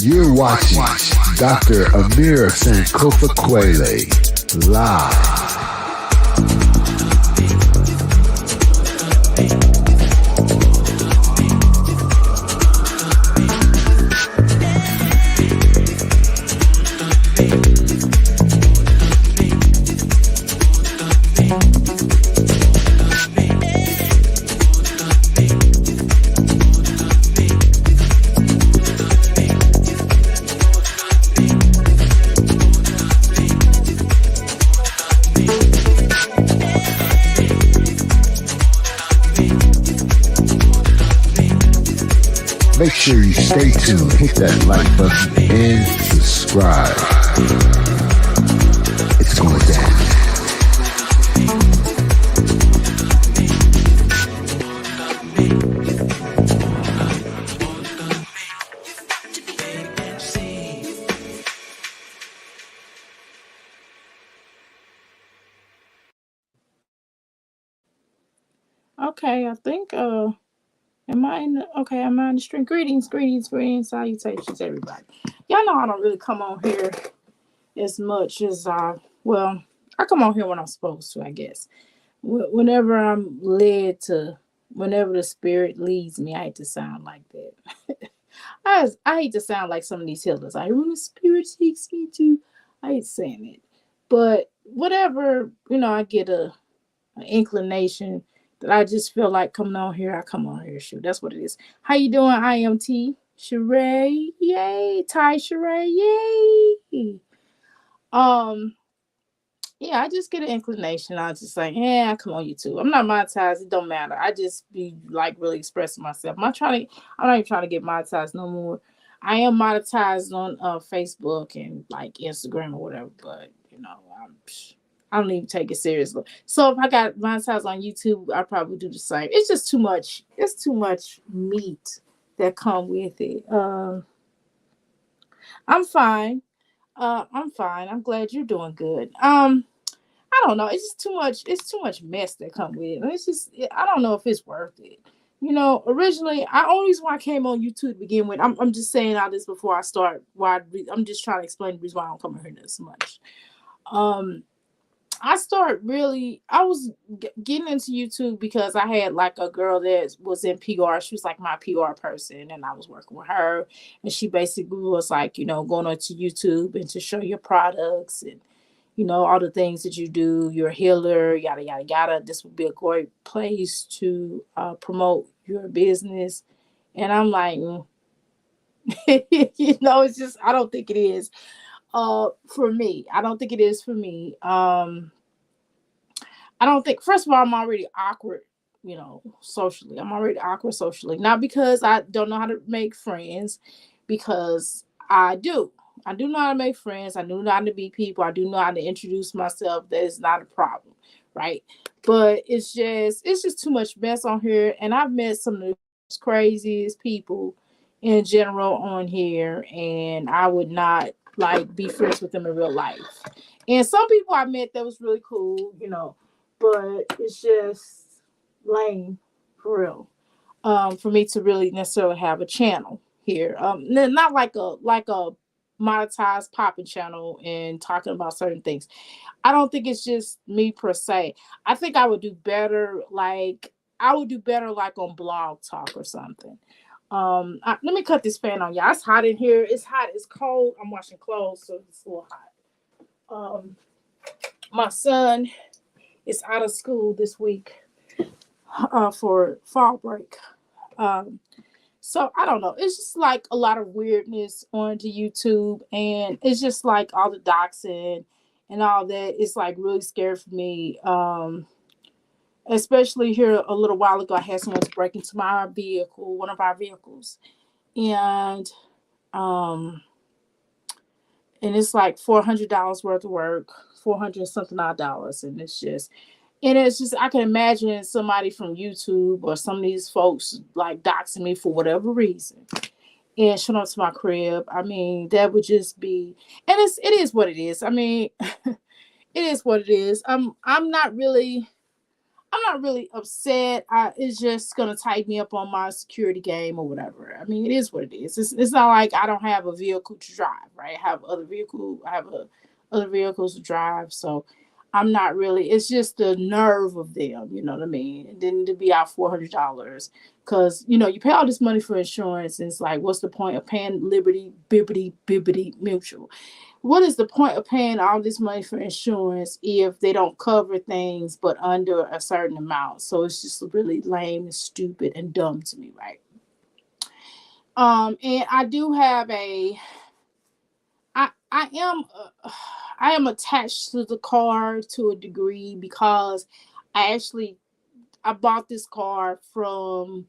You're watching Dr. Amir Sankofa Kwele live. Make sure you stay tuned, hit that like button, and subscribe. It's going down. Okay, I think am I in the stream? Greetings, salutations, everybody. Y'all know I don't really come on here as much as I come on here when I'm supposed to, I guess. Whenever I'm led to, whenever the spirit leads me, I hate to sound like that. I hate to sound like some of these healers. When the spirit takes me to, I hate saying it. But whatever, I get an inclination that I just feel like coming on here, I come on here. Shoot, that's what it is. How you doing? I am T. Sheree, yay. Ty Sheree, yay. Yeah, I just get an inclination. I just like, I come on YouTube. I'm not monetized. It don't matter. I just be like really expressing myself. I'm not even trying to get monetized no more. I am monetized on Facebook and like Instagram or whatever, but I don't even take it seriously. So if I got monetized on YouTube, I probably do the same. It's just too much. It's too much meat that come with it. I'm fine. I'm fine. I'm glad you're doing good. I don't know. It's just too much. It's too much mess that come with it. And it's just, I don't know if it's worth it. Originally, only reason why I came on YouTube to begin with. I'm just saying all this before I start. I'm just trying to explain the reason why I don't come here this much. I was getting into YouTube because I had like a girl that was in PR. She was like my PR person, and I was working with her. And she basically was like, going onto YouTube and to show your products and, all the things that you do. You're a healer, yada, yada, yada. This would be a great place to promote your business. And I'm like, it's just, I don't think it is for me. I don't think it is for me. I don't think, first of all, I'm already awkward, socially. I'm already awkward socially. Not because I don't know how to make friends, because I do. I do know how to make friends. I do know how to meet people. I do know how to introduce myself. That is not a problem, right? But it's just too much mess on here. And I've met some of the craziest people in general on here, and I would not like be friends with them in real life. And some people I met that was really cool, but it's just lame for real. For me to really necessarily have a channel here. Not like a monetized popping channel and talking about certain things. I don't think it's just me per se. I think I would do better like on Blog Talk or something. Let me cut this fan on, y'all. It's hot in here. It's hot. It's cold. I'm washing clothes, so it's a little hot. My son is out of school this week for fall break. So I don't know. It's just like a lot of weirdness onto YouTube, and it's just like all the doxing and all that. It's like really scary for me. Especially here a little while ago, I had someone break into my vehicle, one of our vehicles, and it's like $400 worth of work, 400 something odd dollars, and it's just I can imagine somebody from YouTube or some of these folks like doxing me for whatever reason and showing up to my crib. I mean, that would just be, and it is what it is. I mean, it is what it is. I'm not really. I'm not really upset. It's just gonna tighten me up on my security game or whatever. I mean, it is what it is. It's not like I don't have a vehicle to drive, right? I have other vehicles to drive, so I'm not really. It's just the nerve of them, you know what I mean? And then to be out $400 because you pay all this money for insurance, and it's like, what's the point of paying Liberty, Bibbity, Bibbity Mutual? What is the point of paying all this money for insurance if they don't cover things but under a certain amount? So it's just really lame and stupid and dumb to me, right? And I do have I am I am attached to the car to a degree because I bought this car from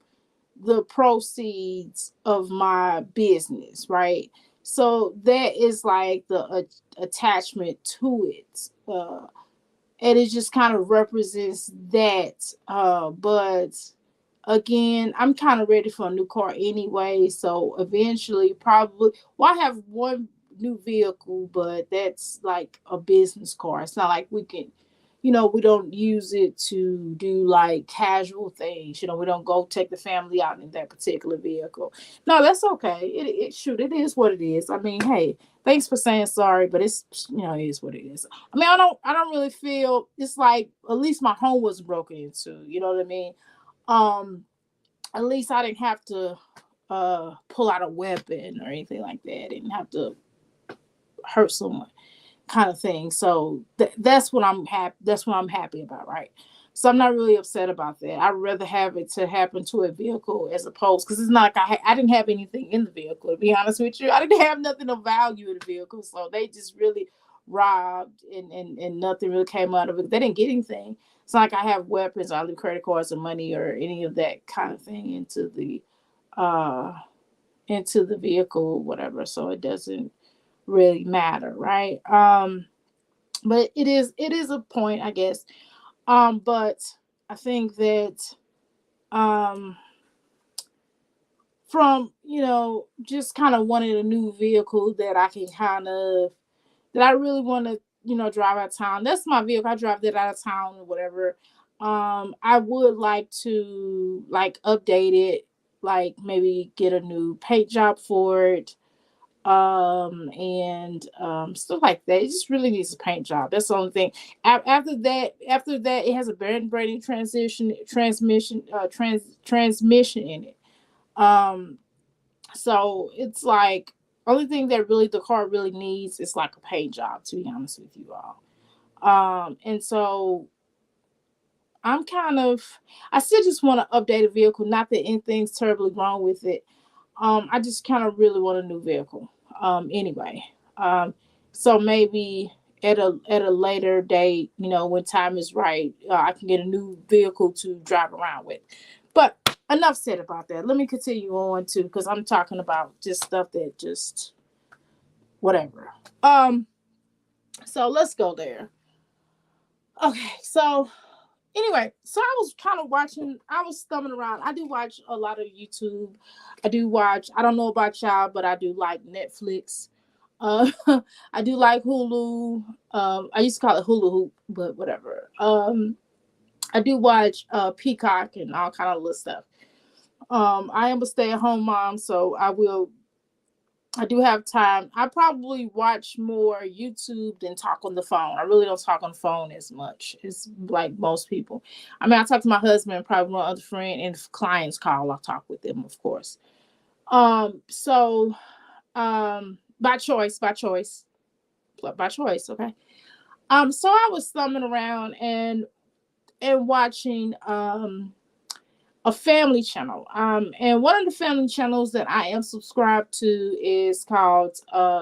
the proceeds of my business, right? So that is like the attachment to it. And it just kind of represents that. But again, I'm kind of ready for a new car anyway. So eventually, probably, well, I have one new vehicle, but that's like a business car. It's not like we don't use it to do like casual things. We don't go take the family out in that particular vehicle. No, that's okay. It is what it is. I mean, hey, thanks for saying sorry, but it is what it is. I mean, I don't really feel it's like at least my home was broken into. You know what I mean? At least I didn't have to pull out a weapon or anything like that. I didn't have to hurt someone kind of thing. So that's what I'm happy. That's what I'm happy about, right? So I'm not really upset about that. I'd rather have it to happen to a vehicle as opposed because it's not like I didn't have anything in the vehicle. To be honest with you, I didn't have nothing of value in the vehicle, so they just really robbed and nothing really came out of it. They didn't get anything. It's not like I have weapons, or I leave credit cards or money or any of that kind of thing uh into the vehicle, whatever. So it doesn't really matter, right? But it is a point, I guess. But I think that um from just kind of wanting a new vehicle that I can that I really want to drive out of town. That's my vehicle. I drive that out of town or whatever. I would like to like update it, like maybe get a new paint job for it, and stuff like that. It just really needs a paint job. That's the only thing. After that, it has a brain transmission in it. um so it's like only thing that really the car really needs is like a paint job, to be honest with you all. And so I'm kind of I still just want to update a vehicle, not that anything's terribly wrong with it. I just kind of really want a new vehicle. Anyway. So maybe at a later date, when time is right, I can get a new vehicle to drive around with. But enough said about that. Let me continue on too, because I'm talking about just stuff that just whatever. So let's go there. Okay, so anyway, so I was kind of watching, I was thumbing around. I do watch a lot of YouTube. I don't know about y'all, but I do like Netflix. Uh, I do like Hulu. I used to call it Hulu Hoop, but whatever. I do watch Peacock and all kind of little stuff. I am a stay-at-home mom, so I do have time. I probably watch more YouTube than talk on the phone. I really don't talk on the phone as much as like most people. I mean, I talk to my husband, probably one other friend, and if clients call, I'll talk with them, of course. So by choice, okay. So I was thumbing around and watching a family channel. And one of the family channels that I am subscribed to is called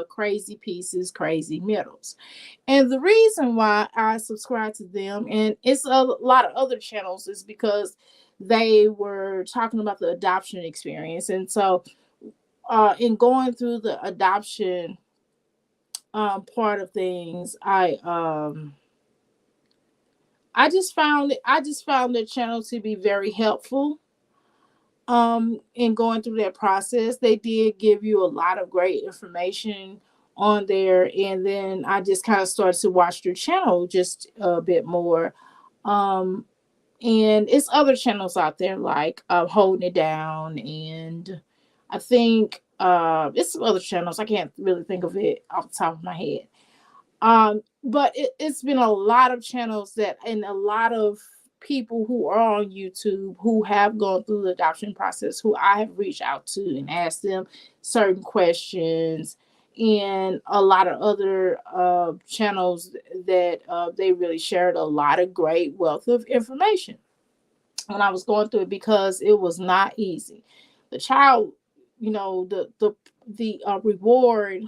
Crazy Pieces, Crazy Middles. And the reason why I subscribe to them, and it's a lot of other channels, is because they were talking about the adoption experience. And so in going through the adoption part of things, I just found the channel to be very helpful in going through that process. They did give you a lot of great information on there, and then I just kind of started to watch their channel just a bit more. um And it's other channels out there like Holding It Down, and I think it's some other channels. I can't really think of it off the top of my head. But it's been a lot of channels that, and a lot of people who are on YouTube who have gone through the adoption process, who I have reached out to and asked them certain questions, and a lot of other channels that they really shared a lot of great wealth of information when I was going through it, because it was not easy. The child, the reward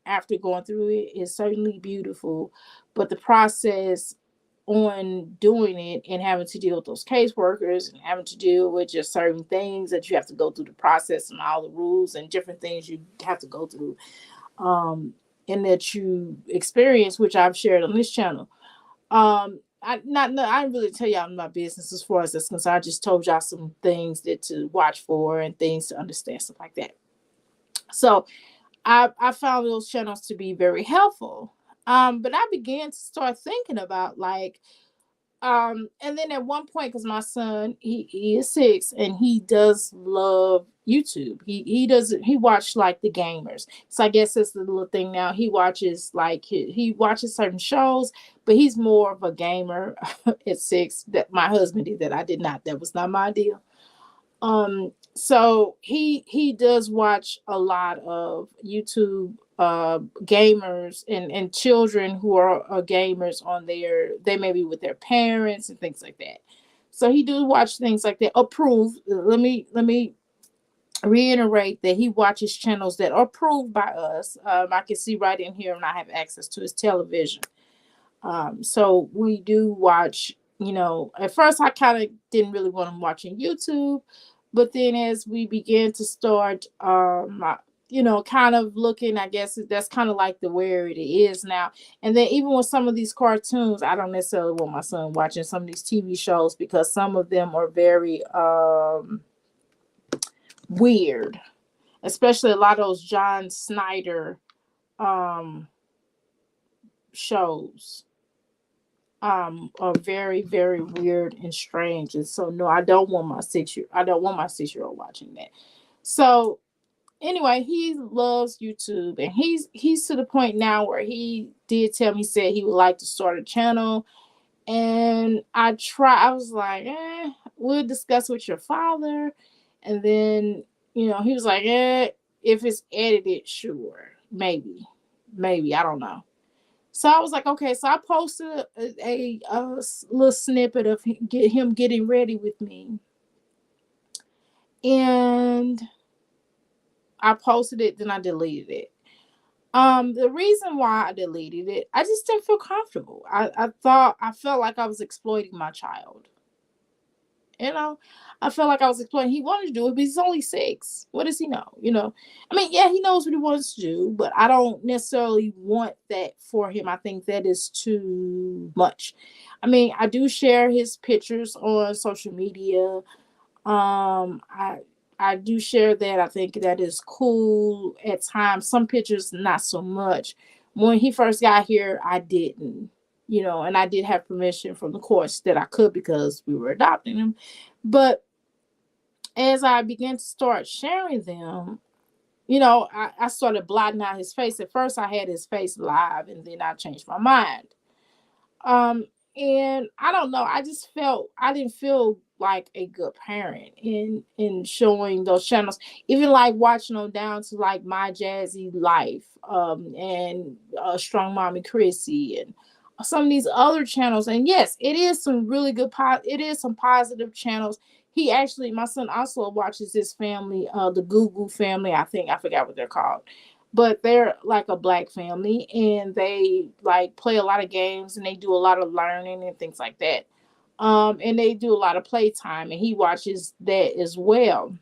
after going through it is certainly beautiful, but the process on doing it and having to deal with those caseworkers and having to deal with just certain things that you have to go through the process and all the rules and different things you have to go through, and that you experience, which I've shared on this channel. I didn't really tell y'all my business as far as that's concerned. I just told y'all some things that to watch for and things to understand, stuff like that. So I found those channels to be very helpful. But I began to start thinking about like, and then at one point, because my son, he is 6 and he does love YouTube. He watched like the gamers. So I guess that's the little thing now. He watches like he watches certain shows, but he's more of a gamer at 6. That my husband did that. I did not. That was not my deal. So he does watch a lot of YouTube gamers and children who are gamers on there. They may be with their parents and things like that. So he do watch things like that. Approved. Let me reiterate that he watches channels that are approved by us. I can see right in here, and I have access to his television. So we do watch, at first I kind of didn't really want him watching YouTube, but then as we began to start, kind of looking, I guess that's kind of like the where it is now. And then even with some of these cartoons, I don't necessarily want my son watching some of these TV shows because some of them are very weird, especially a lot of those John Snyder shows. Are very, very weird and strange. And so no, I don't want my 6-year-old watching that. So anyway, he loves YouTube, and he's to the point now where he did tell me, he said he would like to start a channel. And I was like, we'll discuss with your father. And then, he was like, if it's edited, sure, maybe, I don't know. So I was like, okay. So I posted a little snippet of him getting ready with me. And I posted it, then I deleted it. The reason why I deleted it, I just didn't feel comfortable. I felt like I was exploiting my child. I felt like I was exploiting. He wanted to do it, but he's only 6. What does he know? I mean, yeah, he knows what he wants to do, but I don't necessarily want that for him. I think that is too much. I mean, I do share his pictures on social media. I do share that. I think that is cool at times. Some pictures, not so much. When he first got here, I didn't. And I did have permission from the courts that I could because we were adopting him. But as I began to start sharing them, I started blotting out his face. At first, I had his face live, and then I changed my mind. And I don't know. I didn't feel like a good parent in showing those channels, even like watching them down to like My Jazzy Life, and Strong Mommy Chrissy, and some of these other channels. And yes, it is some really good it is some positive channels. My son also watches this family, the Google family. I forgot what they're called, but they're like a Black family, and they like play a lot of games, and they do a lot of learning and things like that. And they do a lot of playtime, and he watches that as well.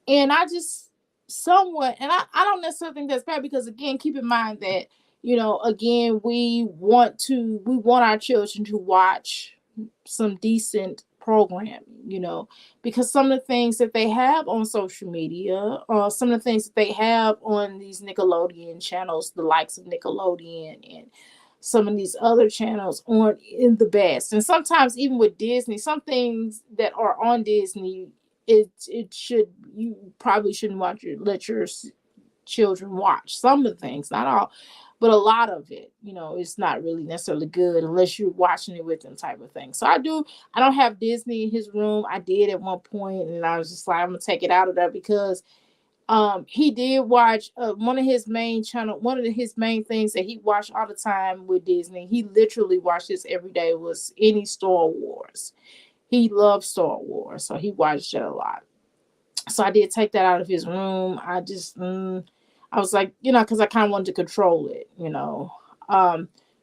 And I just somewhat, and I don't necessarily think that's bad, because again, keep in mind that, again, we want our children to watch some decent programming, because some of the things that they have on social media, some of the things that they have on these Nickelodeon channels, the likes of Nickelodeon and some of these other channels aren't in the best. And sometimes even with Disney, some things that are on Disney, it should, you probably shouldn't let your children watch some of the things, not all, but a lot of it, it's not really necessarily good unless you're watching it with them, type of thing. So I don't have Disney in his room. I did at one point, and I was just like, I'm gonna take it out of there, because he did watch one of his main things that he watched all the time with Disney. He literally watched this every day, was any Star Wars. He loved Star Wars, so he watched it a lot. So I did take that out of his room. I was like, because I kind of wanted to control it.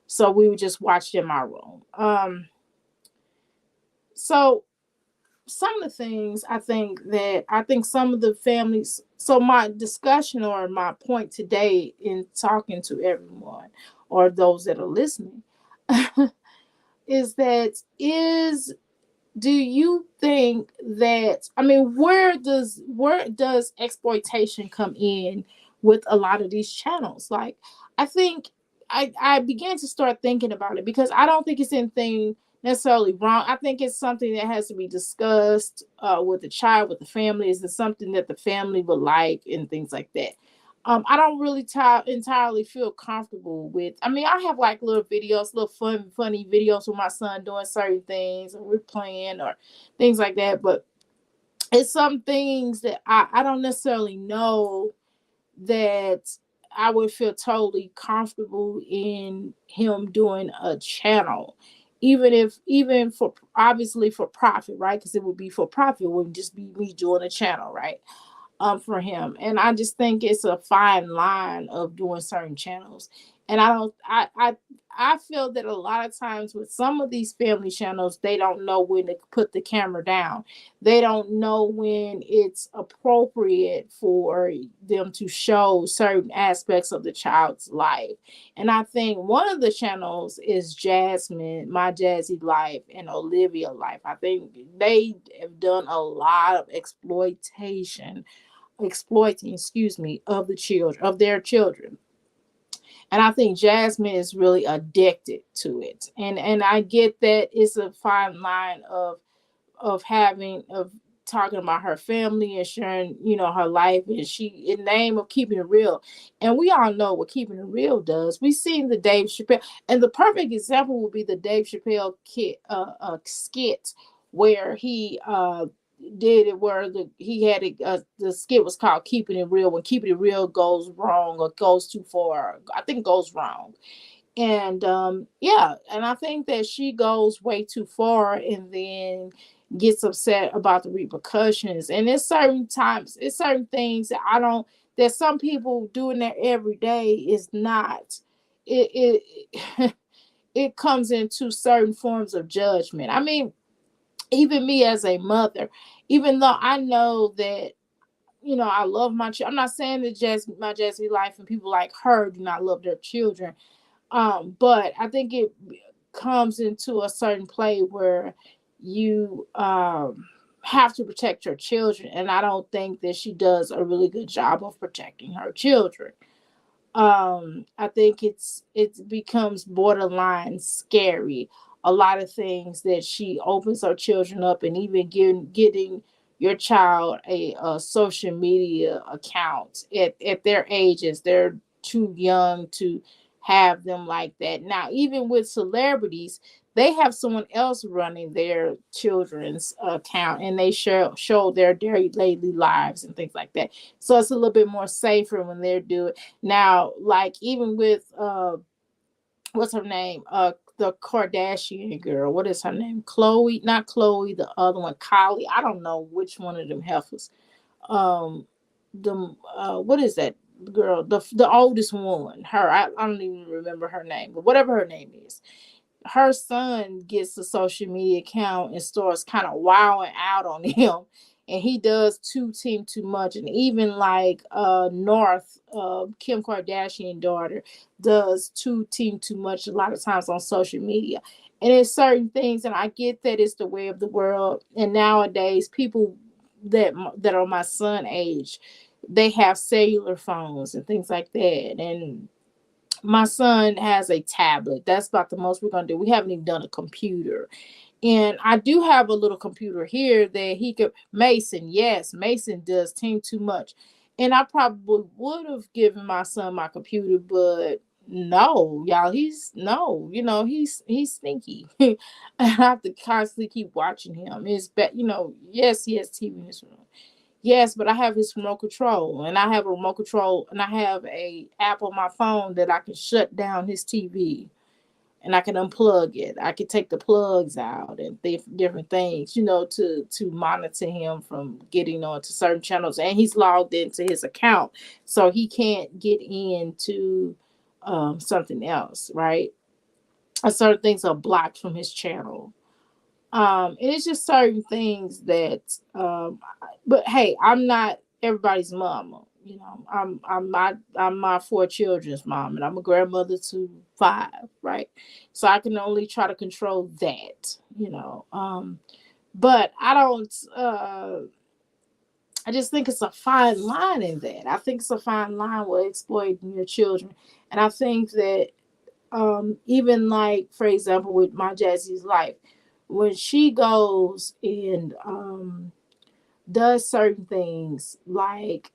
So we would just watch it in my room. So some of the things I think some of the families, so my discussion or my point today in talking to everyone or those that are listening is do you think that, I mean, where does exploitation come in with a lot of these channels? Like, I think I began to start thinking about it, because I don't think it's anything necessarily wrong. I think it's something that has to be discussed with the child, with the family. Is it something that the family would like, and things like that? I don't really entirely feel comfortable with. I mean, I have like little videos, little funny videos with my son doing certain things, or we're playing, or things like that. But it's some things that I don't necessarily know that I would feel totally comfortable in him doing a channel, even for, obviously, for profit, right? Because it would be for profit, it wouldn't just be me doing a channel, right? For him. And I just think it's a fine line of doing certain channels. And I feel that a lot of times with some of these family channels, they don't know when to put the camera down. They don't know when it's appropriate for them to show certain aspects of the child's life. And I think one of the channels is Jasmine, My Jazzy Life, and Olivia Life. I think they have done a lot of exploiting, of the children, of their children. And I think Jasmine is really addicted to it. And I get that it's a fine line of talking about her family and sharing, her life, and she, in name of keeping it real. And we all know what keeping it real does. We've seen the Dave Chappelle, and the perfect example would be the Dave Chappelle skit, where he did it, where he had the skit was called Keeping It Real, when keeping it real goes wrong or goes too far. I think it goes wrong. And yeah, and I think that she goes way too far, and then gets upset about the repercussions. And it's certain things that that some people doing that every day is not, it it comes into certain forms of judgment. I mean, even me as a mother, even though I know that, I love my children. I'm not saying that My Jazzy Life and people like her do not love their children. But I think it comes into a certain play where you have to protect your children. And I don't think that she does a really good job of protecting her children. I think it becomes borderline scary, a lot of things that she opens her children up, and even getting your child a social media account at their ages. They're too young to have them like that. Now, even with celebrities, they have someone else running their children's account, and they show their daily lives and things like that. So it's a little bit more safer when they're doing. Now, like, even with what's her name? The Kardashian girl. What is her name? Chloe, not Chloe, the other one, Kylie. I don't know which one of them heifers. Um the what is that girl? The oldest one. Her. I don't even remember her name, but whatever her name is, her son gets a social media account and starts kind of wilding out on him, and he does too much. And even like North, Kim Kardashian daughter, does too much a lot of times on social media. And it's certain things, and I get that it's the way of the world, and nowadays people that are my son age, they have cellular phones and things like that. And My son has a tablet. That's about the most we're gonna do. We haven't even done a computer. And I do have a little computer here that he could. Mason, yes, Mason does team too much. And I probably would have given my son my computer, but no, y'all, he's no, he's sneaky. I have to constantly keep watching him. It's yes, he has TV in his room. Yes, but I have his remote control, and I have a remote control, and I have a app on my phone that I can shut down his TV, and I can unplug it. I can take the plugs out and different things, to monitor him from getting onto certain channels. And he's logged into his account, so he can't get into something else, right? Certain things are blocked from his channel. And it's just certain things that but hey, I'm not everybody's mama. I'm my four children's mom, and I'm a grandmother to five, right? So I can only try to control that. But I just think it's a fine line in that. I think it's a fine line with exploiting your children. And I think that even like, for example, with my Jassie's life, when she goes and does certain things like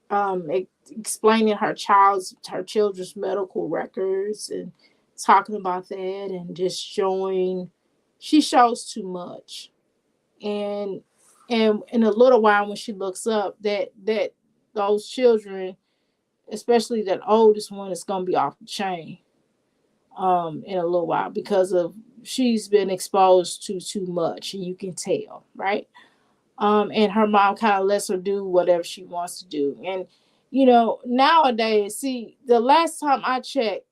explaining her children's medical records and talking about that, and just showing, she shows too much. And in a little while, when she looks up, that those children, especially that oldest one, is going to be off the chain in a little while, because of, she's been exposed to too much, and you can tell, right? And her mom kind of lets her do whatever she wants to do. And nowadays, see, the last time I checked,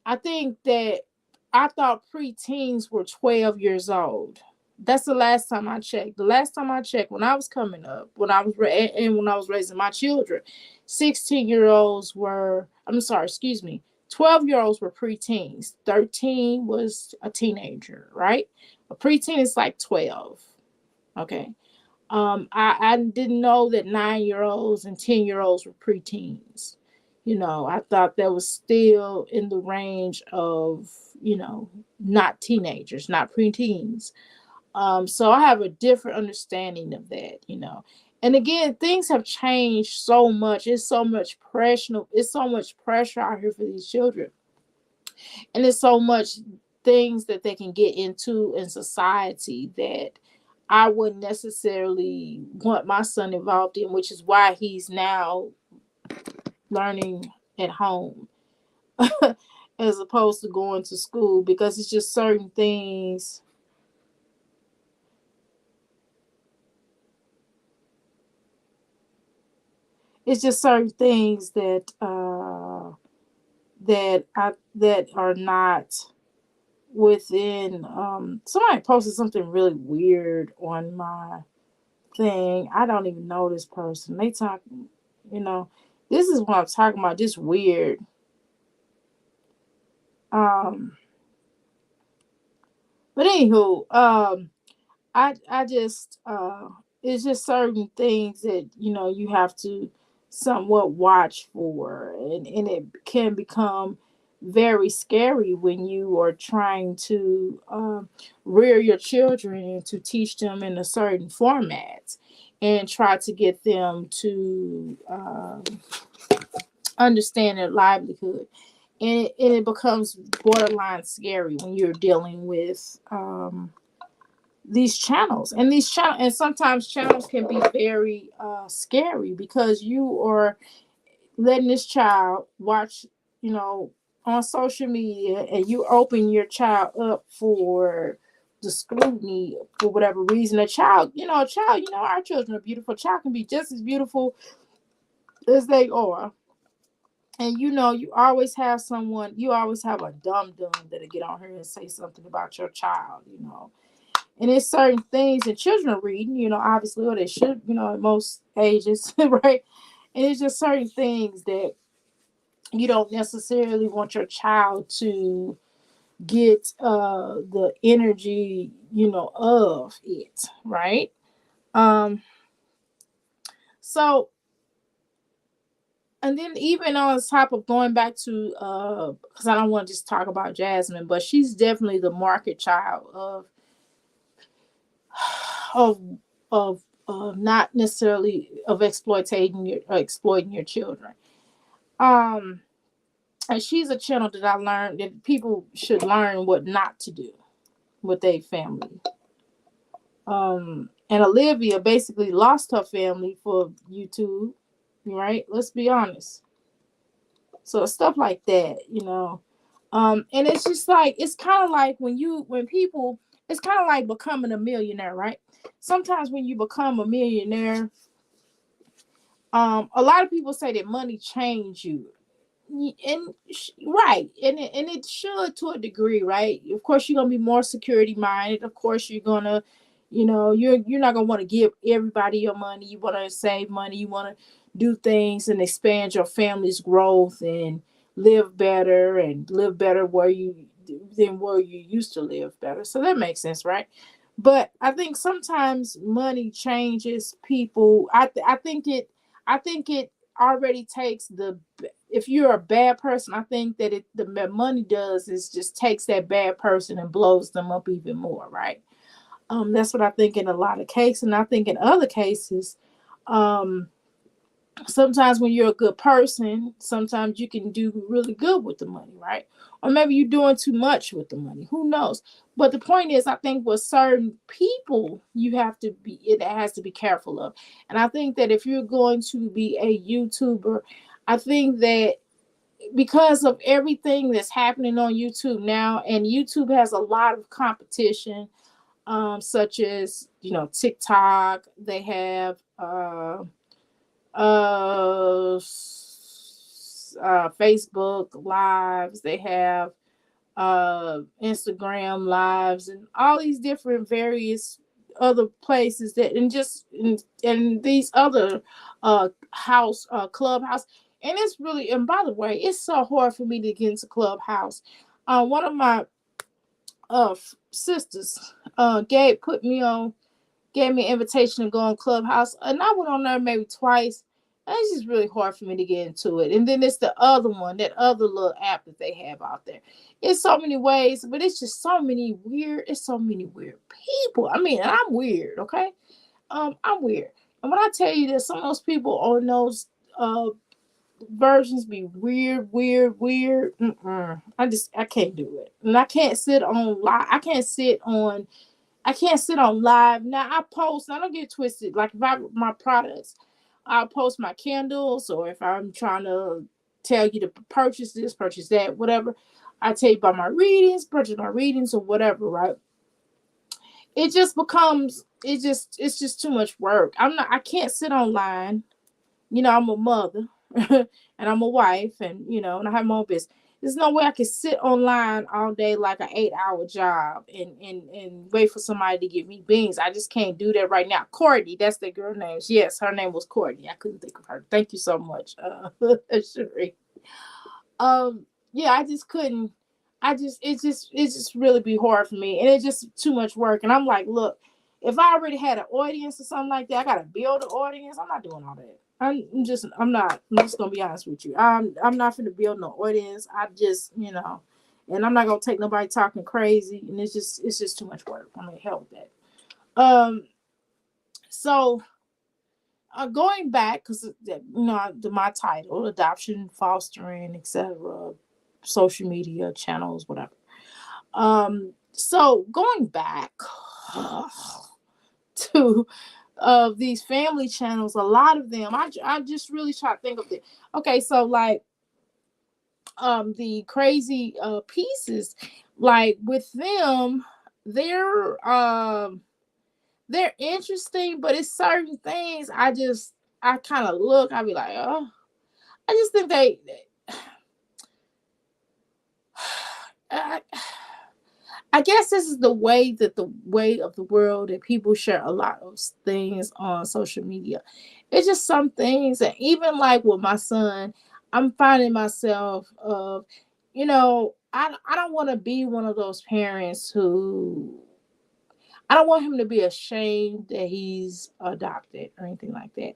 I think that I thought preteens were 12 years old. That's the last time I checked. The last time I checked, when I was coming up, and when I was raising my children, 16-year-olds were, I'm sorry, excuse me, 12-year-olds were preteens. 13 was a teenager, right? A preteen is like 12. Okay. I didn't know that 9-year-olds and 10-year-olds were preteens. I thought that was still in the range of, not teenagers, not preteens. So I have a different understanding of that. And again, things have changed so much. It's so much pressure. It's so much pressure out here for these children. And there's so much things that they can get into in society that I wouldn't necessarily want my son involved in, which is why he's now learning at home as opposed to going to school, because it's just certain things. It's just certain things that are not within. Somebody posted something really weird on my thing. I don't even know this person. They talk, you know, this is what I'm talking about. Just weird. Um, but anywho, I just it's just certain things that you have to somewhat watch for, and it can become very scary when you are trying to rear your children and to teach them in a certain format and try to get them to understand their livelihood. And it becomes borderline scary when you're dealing with these channels, and sometimes channels can be very scary, because you are letting this child watch, on social media, and you open your child up for the scrutiny for whatever reason. Our children are beautiful. A child can be just as beautiful as they are. And you always have someone, you always have a dumb that'll get on here and say something about your child. And it's certain things that children are reading, obviously, or they should, at most ages, right? And it's just certain things that you don't necessarily want your child to get the energy, of it, right? Um, so And then even on top of going back to because I don't want to just talk about Jasmine, but she's definitely the market child of not necessarily of exploiting your children. Um and she's a channel that I learned that people should learn what not to do with their family. And Olivia basically lost her family for YouTube, right? Let's be honest. So stuff like that. And it's just like it's kind of like when people it's kind of like becoming a millionaire, right? Sometimes when you become a millionaire, a lot of people say that money change you. And right, and it should to a degree, right? Of course you're gonna be more security minded. Of course you're gonna, you're not gonna want to give everybody your money. You want to save money. You want to do things and expand your family's growth and live better where you than where you used to live better. So that makes sense, right? But I think sometimes money changes people. I think it already takes the if you're a bad person, I think that the money does is just takes that bad person and blows them up even more, right? That's what I think in a lot of cases, and I think in other cases, um, sometimes when you're a good person, sometimes you can do really good with the money, right? Or maybe you're doing too much with the money. Who knows? But the point is, I think with certain people, it has to be careful of. And I think that if you're going to be a YouTuber, I think that because of everything that's happening on YouTube now, and YouTube has a lot of competition, such as TikTok. They have Facebook lives. They have Instagram lives, and all these different various other places that and just and these other clubhouse. And it's really, and by the way, it's so hard for me to get into Clubhouse. One of my sisters gave me an invitation to go on Clubhouse, and I went on there maybe twice. And it's just really hard for me to get into it. And then it's the other one, that other little app that they have out there. It's so many ways, but it's just it's so many weird people. I mean, and I'm weird, okay? I'm weird. And when I tell you that some of those people on those versions be weird, weird, weird. I can't do it. And I can't sit on live. I can't sit on live. Now I post. I don't get twisted. Like if I my products, I'll post my candles, or if I'm trying to tell you to purchase this, purchase that, whatever. I tell you about my readings, purchase my readings, or whatever. Right? It just becomes. It's just too much work. I can't sit online. I'm a mother and I'm a wife, and I have my own business. There's no way I can sit online all day like an 8-hour job and wait for somebody to give me beans. I just can't do that right now. Courtney, that's the girl name. Yes, her name was Courtney. I couldn't think of her. Thank you so much, Sheree. Yeah, I just couldn't. It just really be hard for me, and it's just too much work. And I'm like, look, if I already had an audience or something like that, I gotta build an audience. I'm not doing all that. I'm not. I'm just gonna be honest with you. I'm not gonna build no audience. And I'm not gonna take nobody talking crazy. And it's just too much work. I mean, hell with that. So going back, because my title, adoption, fostering, etc., social media channels, whatever. So going back to these family channels, a lot of them, I just really try to think of it. Okay, so like the crazy pieces, like with them, they're interesting, but it's certain things I kind of look, I be like, oh, I just think I, I guess this is the way of the world, that people share a lot of things on social media. It's just some things, and even like with my son, I'm finding myself I don't want to be one of those parents who I don't want him to be ashamed that he's adopted or anything like that.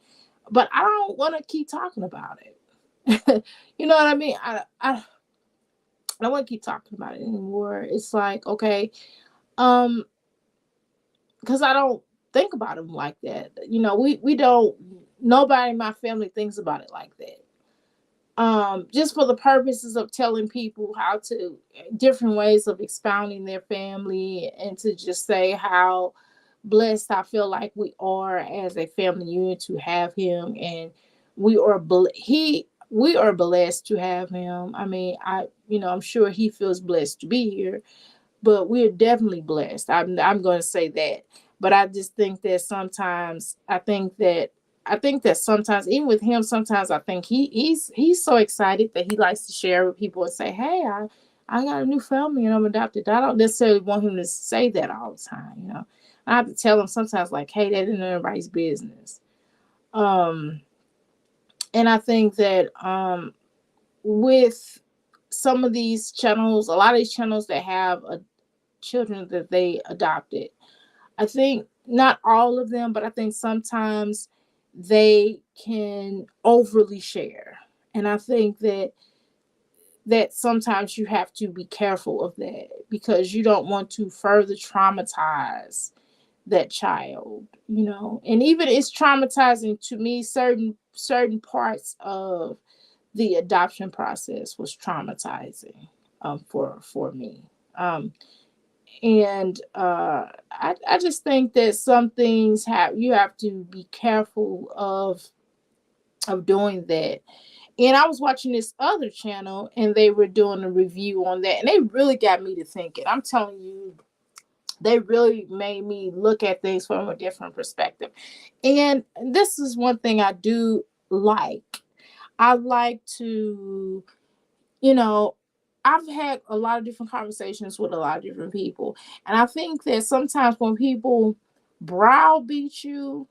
But I don't want to keep talking about it. You know what I mean? I don't want to keep talking about it anymore. It's like, okay, um, because I don't think about him like that. You know, we don't. Nobody in my family thinks about it like that. Just for the purposes of telling people how to different ways of expounding their family, and to just say how blessed I feel like we are as a family unit to have him, and we are blessed to have him. I mean, I'm sure he feels blessed to be here, but we're definitely blessed. I'm going to say that. But I just think that sometimes I think that sometimes even with him, sometimes I think he's so excited that he likes to share with people and say, "Hey, I got a new family and I'm adopted." I don't necessarily want him to say that all the time, you know. I have to tell him sometimes, like, "Hey, that isn't everybody's business." Um, and I think that with some of these channels, a lot of these channels that have children that they adopted, I think not all of them, but I think sometimes they can overly share. And I think that sometimes you have to be careful of that, because you don't want to further traumatize that child, you know. And even it's traumatizing to me, certain parts of the adoption process was traumatizing for me. And I just think that some things you have to be careful of doing that. And I was watching this other channel and they were doing a review on that, and they really got me to thinking. I'm telling you, they really made me look at things from a different perspective. And this is one thing I do like. I like to, you know, I've had a lot of different conversations with a lot of different people. And I think that sometimes when people browbeat you,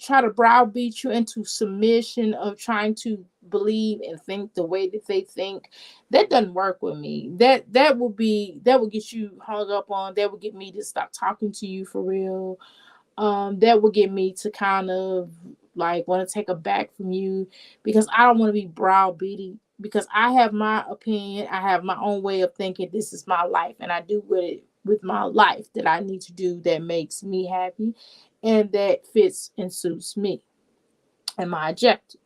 try to browbeat you into submission of trying to believe and think the way that they think, that doesn't work with me. That will get you hung up on. That will get me to stop talking to you for real. That will get me to kind of like want to take a back from you, because I don't want to be browbeating, because I have my opinion, I have my own way of thinking. This is my life, and I do with my life that I need to do that makes me happy and that fits and suits me and my objective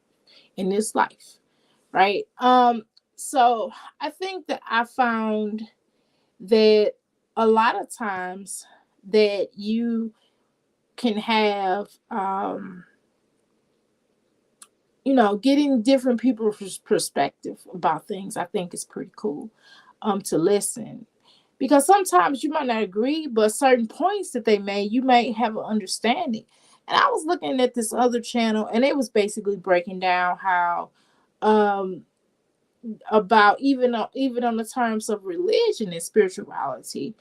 in this life, right? So I think that I found that a lot of times that you can have getting different people's perspective about things, I think is pretty cool to listen, because sometimes you might not agree, but certain points that they made, you may have an understanding. And I was looking at this other channel, and it was basically breaking down how um about even on the terms of religion and spirituality.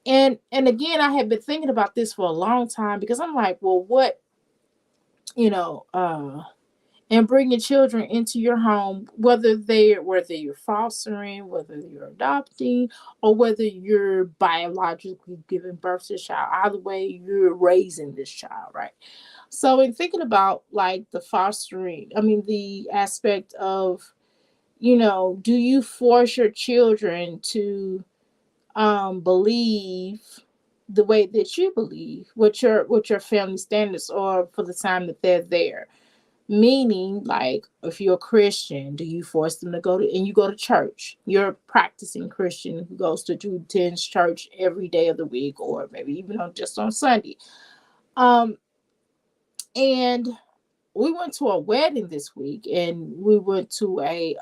And again, I have been thinking about this for a long time, because I'm like, well, what, you know, and bringing children into your home, whether you're fostering, whether you're adopting, or whether you're biologically giving birth to a child. Either way, you're raising this child, right? So in thinking about like the fostering, I mean the aspect of, do you force your children to believe the way that you believe, what your family standards are for the time that they're there? Meaning, like, if you're a Christian, do you force them to and you go to church? You're a practicing Christian who goes to attends church every day of the week, or maybe even just on Sunday. Um, and we went to a wedding this week, and we went to a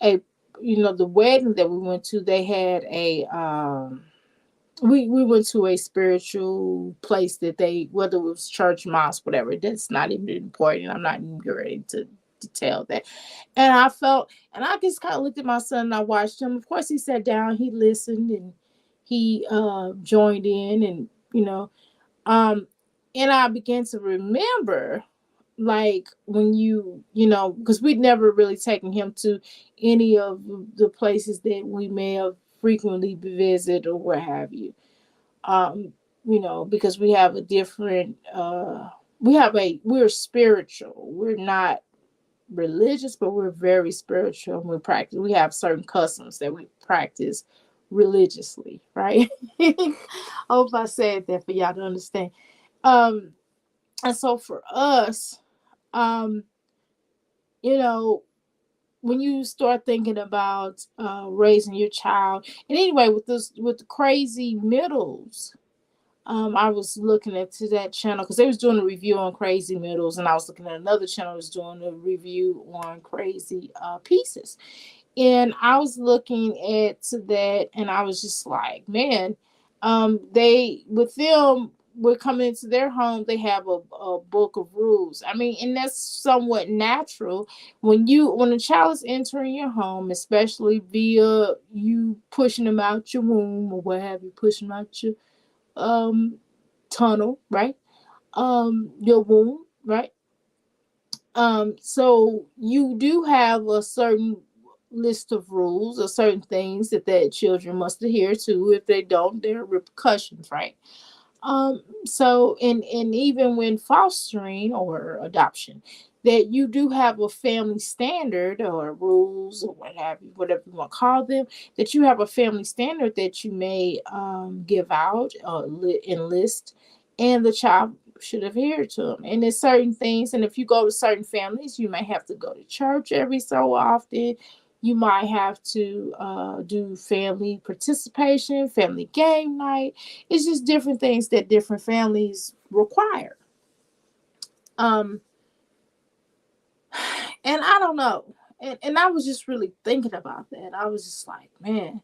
the wedding that we went to. They had we went to a spiritual place that whether it was church, mosque, whatever, that's not even important. I'm not even ready to tell that. And I just kind of looked at my son and I watched him. Of course, he sat down, he listened, and he joined in, and um, and I began to remember, like, when because we'd never really taken him to any of the places that we may have frequently visited or what have you. um because we have a different we're spiritual, we're not religious, but we're very spiritual. We practice. We have certain customs that we practice religiously, right? I hope I said that for y'all to understand. Um, and so for us, um, you know, when you start thinking about raising your child, and anyway, with the crazy middles, I was looking to that channel because they was doing a review on crazy middles, and I was looking at another channel that was doing a review on crazy pieces, and I was looking at that, and I was just like, man, they with them. We're coming into their home. They have a book of rules. I mean, and that's somewhat natural when a child is entering your home, especially via you pushing them out your womb or what have you, pushing them out your um tunnel, right? Your womb, right? So you do have a certain list of rules or certain things that children must adhere to. If they don't, there are repercussions, right? So and even when fostering or adoption, that you do have a family standard or rules or what have you, whatever you want to call them, that you have a family standard that you may give out or enlist, and the child should adhere to them. And there's certain things, and if you go to certain families, you may have to go to church every so often. You might have to do family participation, family game night. It's just different things that different families require. Um, and I don't know. And I was just really thinking about that. I was just like, man.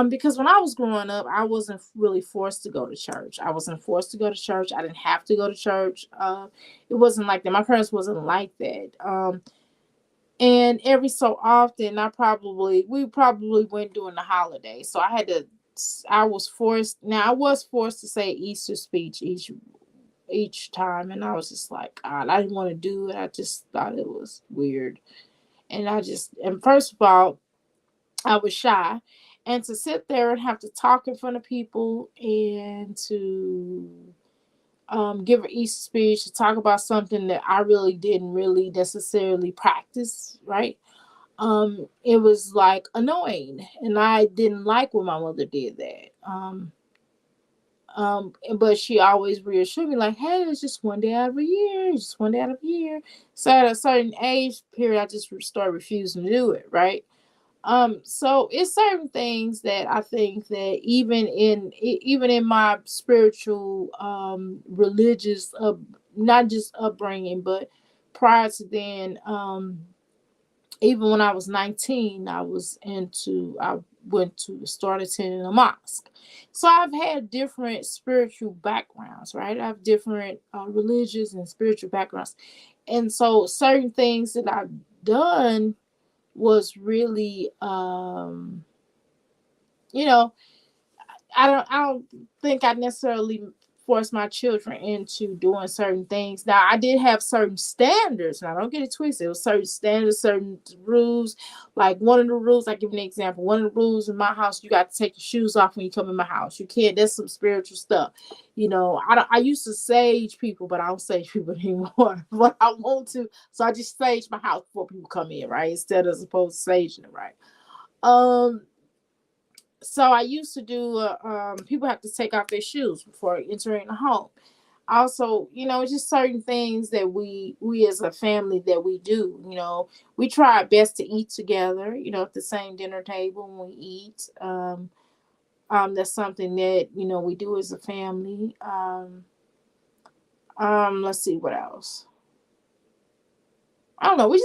Because when I was growing up, I wasn't really forced to go to church. I wasn't forced to go to church. I didn't have to go to church. It wasn't like that. My parents wasn't like that. And every so often, we probably went during the holiday. So I was forced. Now I was forced to say Easter speech each time, and I was just like, God, I didn't want to do it. I just thought it was weird, and first of all, I was shy, and to sit there and have to talk in front of people and to give an Easter speech to talk about something that I really didn't really necessarily practice, right? It was like annoying, and I didn't like when my mother did that. But she always reassured me, like, hey, it's just one day out of a year, it's just one day out of a year. So at a certain age period, I just started refusing to do it, right? So it's certain things that I think that even in my spiritual, religious, not just upbringing, but prior to then, even when I was 19, I went to start attending a mosque. So I've had different spiritual backgrounds, right? I have different religious and spiritual backgrounds. And so certain things that I've done was really, you know, I don't think I necessarily force my children into doing certain things. Now I did have certain standards. Now don't get it twisted. It was certain standards, certain rules. Like one of the rules, I give you an example. One of the rules in my house, you got to take your shoes off when you come in my house. You can't. That's some spiritual stuff. I used to sage people, but I don't sage people anymore. But I want to, so I just sage my house before people come in, right? Instead of supposed to saging it, right? Um, so I used to do. People have to take off their shoes before entering the home. Also, just certain things that we as a family that we do. We try our best to eat together. At the same dinner table when we eat. That's something that we do as a family. Let's see what else. I don't know. We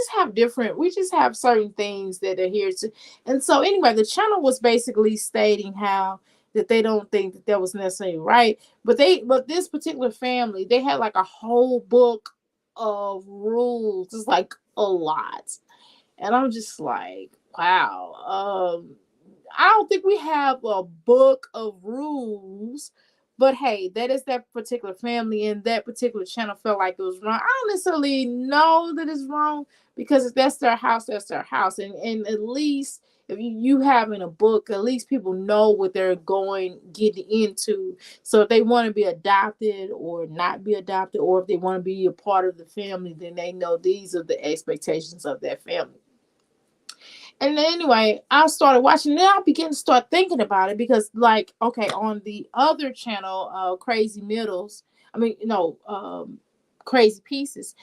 just have certain things that adhere to. And so anyway, the channel was basically stating how that they don't think that was necessarily right. But this particular family, they had like a whole book of rules. It's like a lot. And I'm just like, wow. I don't think we have a book of rules, but hey, that is that particular family, and that particular channel felt like it was wrong. I don't necessarily know that it's wrong because if that's their house, and at least if you having a book, at least people know what they're getting into. So if they want to be adopted or not be adopted, or if they want to be a part of the family, then they know these are the expectations of that family. And then anyway, I started watching. Then I began to start thinking about it because, like, okay, on the other channel, Crazy Middles, I mean, Crazy Pieces.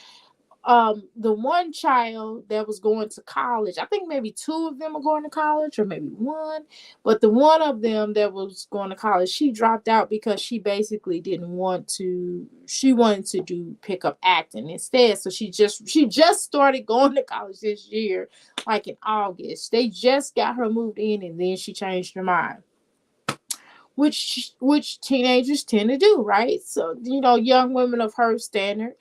The one child that was going to college, I think maybe two of them are going to college, or maybe one, but the one of them that was going to college, she dropped out because she basically didn't want to. She wanted to do pick up acting instead. So she just started going to college this year, like in August. They just got her moved in, and then she changed her mind. Which teenagers tend to do, right? So young women of her standard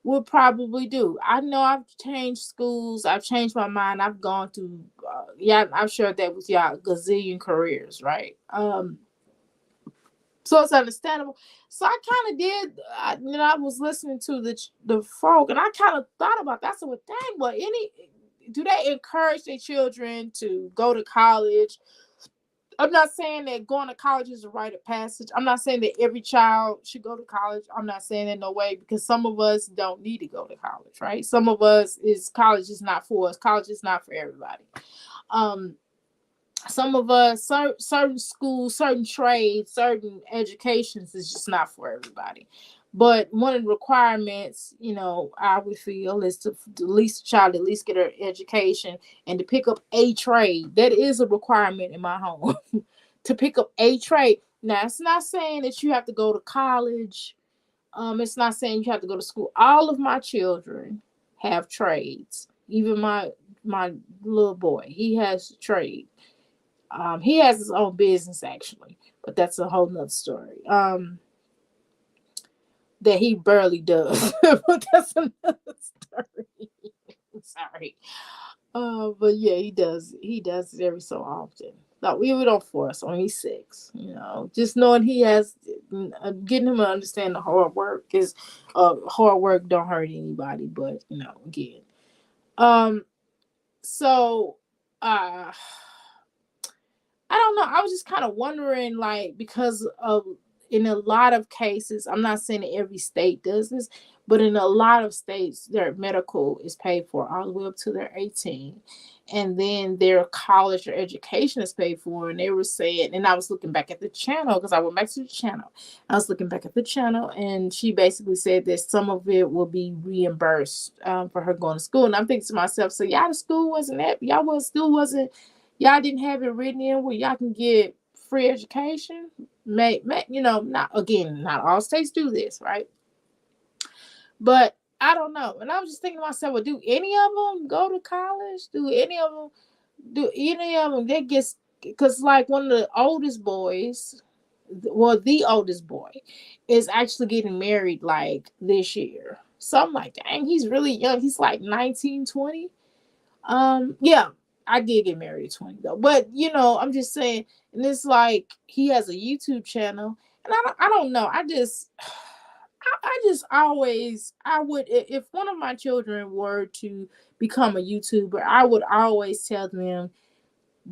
would probably do. I know I've changed schools. I've changed my mind. I've gone through, I'm sure that was gazillion careers, right? So it's understandable. So I kind of did, I was listening to the folk, and I kind of thought about that. So, well, dang, well, do they encourage their children to go to college? I'm not saying that going to college is a rite of passage. I'm not saying that every child should go to college. I'm not saying that no way, because some of us don't need to go to college, right? Some of us college is not for us. College is not for everybody. Some of us, certain schools, certain trades, certain educations is just not for everybody. But one of the requirements, I would feel is to at least child at least get her education and to pick up a trade. That is a requirement in my home to pick up a trade. Now, it's not saying that you have to go to college. It's not saying you have to go to school. All of my children have trades. Even my little boy, he has a trade. He has his own business actually, but that's a whole nother story. That he barely does, but that's another story. Sorry. But yeah, he does. He does it every so often. No, we don't force him. He's 6. Just knowing he has, getting him to understand the hard work is, hard work don't hurt anybody. But again, so I don't know. I was just kind of wondering, like, because of in a lot of cases, I'm not saying that every state does this, but in a lot of states, their medical is paid for all the way up to their 18. And then their college or education is paid for. And they were saying, and I was looking back at the channel because I went back to the channel. I was looking back at the channel, and she basically said that some of it will be reimbursed for her going to school. And I'm thinking to myself, so y'all, the school wasn't that, y'all didn't have it written in where y'all can get free education. Not all states do this, right? But I don't know. And I was just thinking to myself, well, do any of them go to college? Do any of them they get, because like one of the oldest boys, the oldest boy is actually getting married like this year. So I'm like, dang, he's really young. He's like 19, 20. Yeah, I did get married at 20 though. But I'm just saying, and it's like he has a YouTube channel, and I don't know. I would, if one of my children were to become a YouTuber, I would always tell them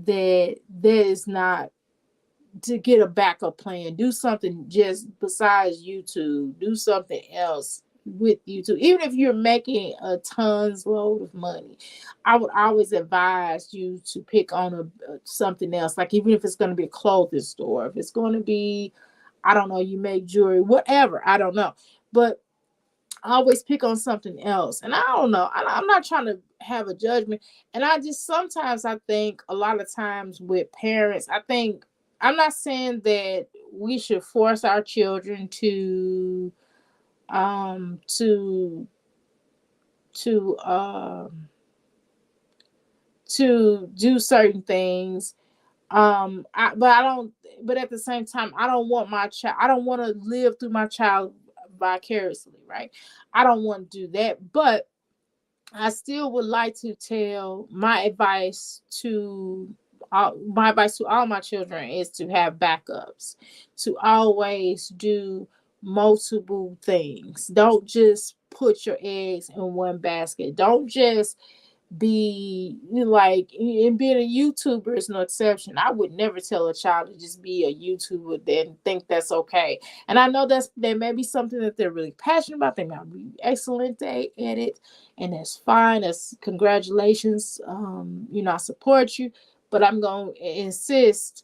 that there is not to get a backup plan. Do something just besides YouTube. Do something else with YouTube. Even if you're making a tons load of money, I would always advise you to pick on something else. Like even if it's going to be a clothing store, if it's going to be, I don't know, you make jewelry, whatever. I don't know, but I always pick on something else. And I don't know. I'm not trying to have a judgment. And I just sometimes I think a lot of times with parents, I'm not saying that we should force our children to to do certain things. But at the same time, I don't want I don't want to live through my child vicariously, right? I don't want to do that, but I still would like to tell my advice to all my children is to have backups, to always do multiple things. Don't just put your eggs in one basket. Don't just be like, and being a YouTuber is no exception. I would never tell a child to just be a YouTuber and think that's okay. And I know there may be something that they're really passionate about. They might be excellent at it, and that's fine. That's congratulations. I support you, but I'm gonna insist,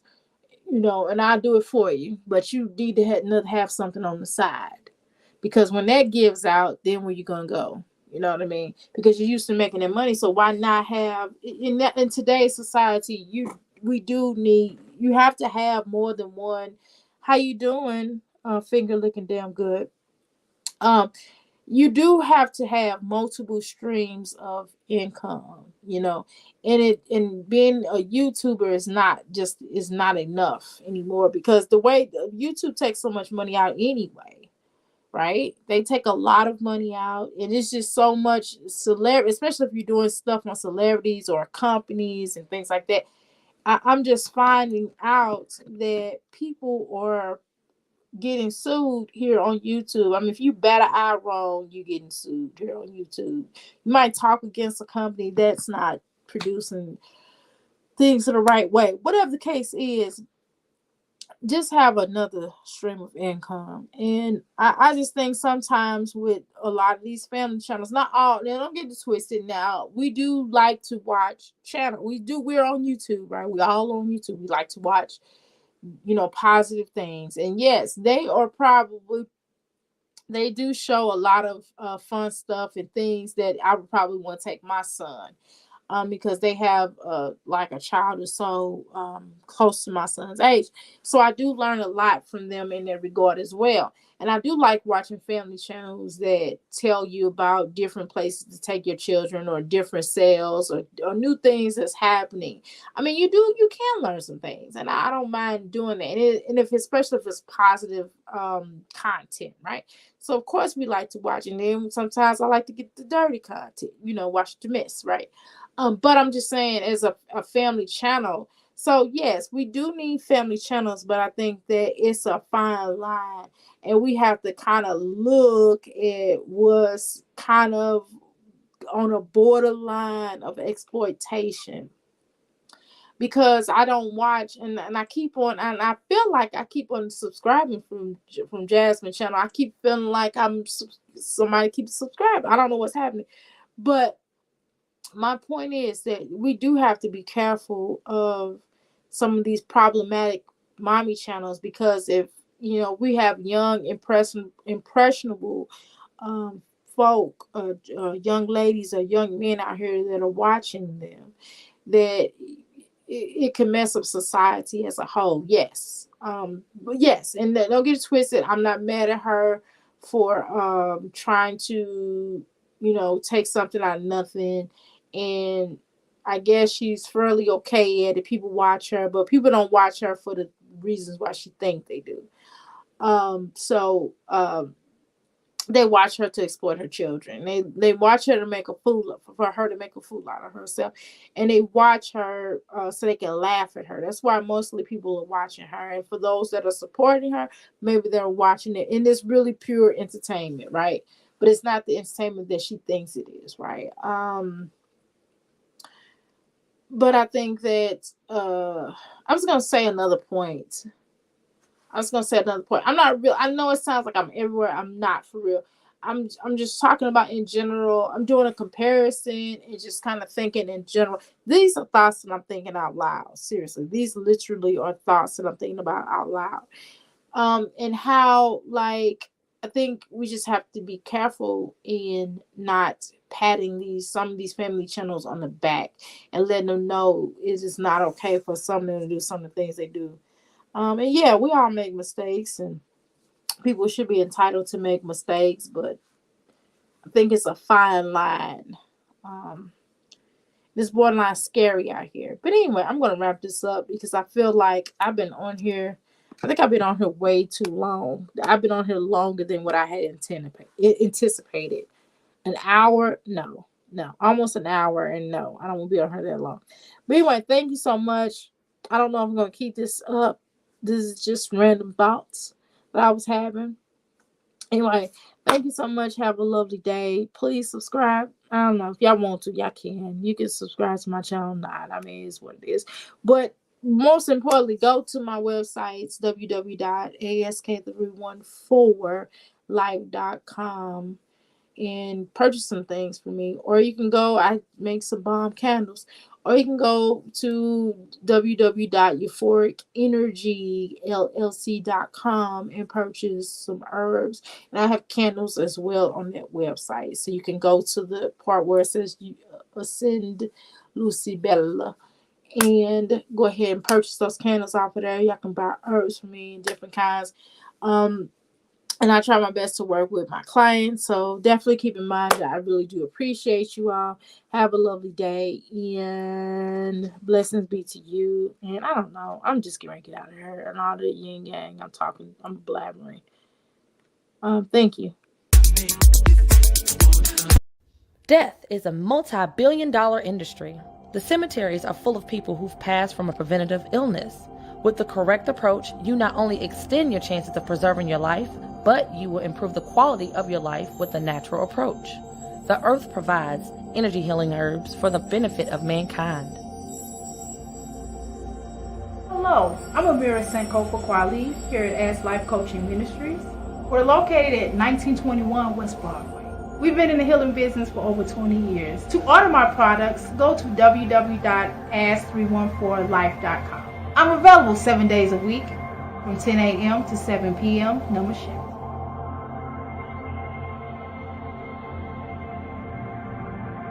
and I'll do it for you. But you need to have something on the side, because when that gives out, then where you gonna go? You know what I mean? Because you're used to making that money, so why not have in today's society? You have to have more than one. How you doing? Finger looking damn good. Um, you do have to have multiple streams of income, and being a YouTuber is not enough anymore, because the way YouTube takes so much money out anyway, right? They take a lot of money out, and it's just so much especially if you're doing stuff on celebrities or companies and things like that. I'm just finding out that people are getting sued here on YouTube. I mean, if you bat an eye wrong, you're getting sued here on YouTube. You might talk against a company that's not producing things in the right way. Whatever the case is, just have another stream of income. And I just think sometimes with a lot of these family channels, not all, now don't get it twisted now. We do like to watch channel. We're on YouTube, right? We all on YouTube. We like to watch, positive things. And yes, they do show a lot of fun stuff and things that I would probably want to take my son, because they have like a child or so close to my son's age. So I do learn a lot from them in that regard as well. And I do like watching family channels that tell you about different places to take your children, or different sales, or new things that's happening. I mean, you can learn some things, and I don't mind doing that. And especially if it's positive content, right? So of course we like to watch, and then sometimes I like to get the dirty content, watch the mess, right? But I'm just saying, as a family channel. So yes, we do need family channels, but I think that it's a fine line, and we have to kind of look at what's kind of on a borderline of exploitation. Because I don't watch, and I keep on, and I feel like I keep on subscribing from Jasmine channel. I keep feeling like somebody keeps subscribing. I don't know what's happening, but my point is that we do have to be careful of some of these problematic mommy channels, because if we have young impressionable folk, young ladies or young men out here that are watching them, that it can mess up society as a whole. Yes. But yes, and don't get it twisted, I'm not mad at her for trying to take something out of nothing. And I guess she's fairly okay at it. People watch her, but people don't watch her for the reasons why she think they do. So they watch her to exploit her children. They watch her to make a fool, for her to make a fool out of herself, and they watch her so they can laugh at her. That's why mostly people are watching her. And for those that are supporting her, maybe they're watching it, and it's really pure entertainment, right? But it's not the entertainment that she thinks it is, right? But I think that I was gonna say another point. I'm not real. I know it sounds like I'm everywhere. I'm not, for real. I'm just talking about in general. I'm doing a comparison and just kind of thinking in general. These are thoughts that I'm thinking out loud. Seriously, these literally are thoughts that I'm thinking about out loud. And how, like, I think we just have to be careful in not patting some of these family channels on the back, and letting them know it's just not okay for some of them to do some of the things they do. And yeah, we all make mistakes, and people should be entitled to make mistakes, but I think it's a fine line. It's borderline scary out here. But anyway, I'm going to wrap this up, because I feel like I've been on here. I think I've been on here way too long. I've been on here longer than what I had anticipated. An hour? No. Almost an hour, and no, I don't want to be on here that long. But anyway, thank you so much. I don't know if I'm going to keep this up. This is just random thoughts that I was having. Anyway, Thank you so much. Have a lovely day. Please subscribe. I don't know if y'all want to, y'all can. You can subscribe to my channel. Not, I mean, it's what it is. But most importantly, go to my websites www.ask314life.com and purchase some things for me. Or you can go, I make some bomb candles. Or you can go to www.euphoricenergyllc.com and purchase some herbs. And I have candles as well on that website. So you can go to the part where it says Ascend Lucy Bella and go ahead and purchase those candles off of there. Y'all can buy herbs for me in different kinds. And I try my best to work with my clients. So definitely keep in mind that I really do appreciate you all. Have a lovely day and blessings be to you. And I don't know. I'm just getting ready to get out of here. And all the yin yang. I'm blabbering. Thank you. Death is a multi-billion-dollar industry. The cemeteries are full of people who've passed from a preventative illness. With the correct approach, you not only extend your chances of preserving your life, but you will improve the quality of your life with the natural approach. The earth provides energy healing herbs for the benefit of mankind. Hello, I'm Amira Senko Kwali here at Ask Life Coaching Ministries. We're located at 1921 West Broadway. We've been in the healing business for over 20 years. To order my products, go to www.ask314life.com. I'm available 7 days a week from 10 a.m. to 7 p.m. No machine.